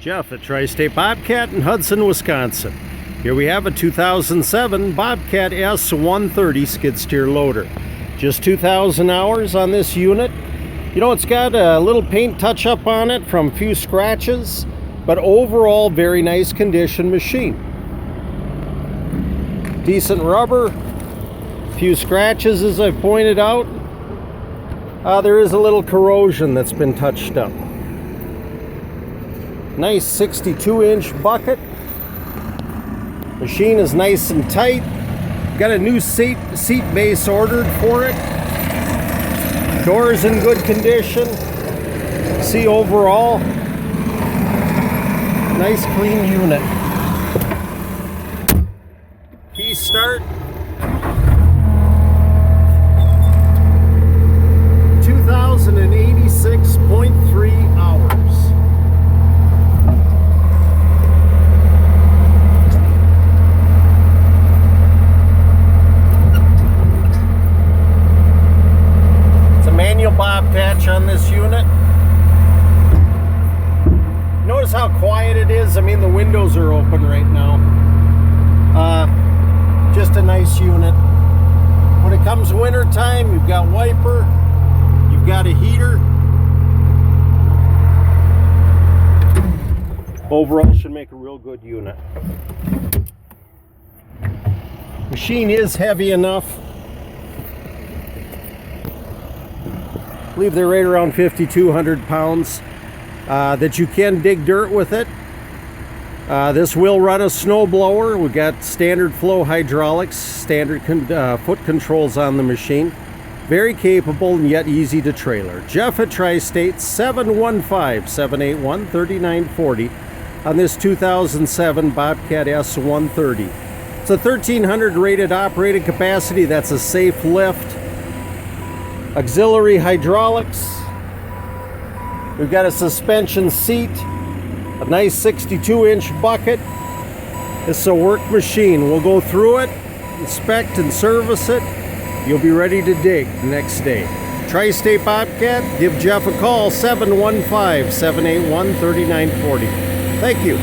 Jeff at Tri-State Bobcat in Hudson, Wisconsin. Here we have a 2007 Bobcat S130 skid steer loader. Just 2,000 hours on this unit. You know, it's got a little paint touch up on it from a few scratches, but overall very nice condition machine. Decent rubber, a few scratches as I pointed out. There is a little corrosion that's been touched up. Nice 62-inch bucket. Machine is nice and tight. Got a new seat base ordered for it. Doors in good condition. See, overall, nice clean unit. Key start. 2,086.3 hours. Manual Bobcat on this unit. Notice how quiet it is. I mean, the windows are open right now. Just a nice unit. When it comes winter time, you've got wiper, you've got a heater. Overall, should make a real good unit. Machine is heavy enough. I believe they're right around 5,200 pounds, that you can dig dirt with it. This will run a snow blower. We've got standard flow hydraulics, standard foot controls on the machine. Very capable and yet easy to trailer. Jeff at Tri-State, 715-781-3940 on this 2007 Bobcat S130. It's a 1,300 rated operating capacity. That's a safe lift. Auxiliary hydraulics. We've got a suspension seat, a nice 62-inch bucket. It's a work machine. We'll go through it, inspect and service it. You'll be ready to dig the next day. Tri-State Bobcat, give Jeff a call, 715-781-3940. Thank you.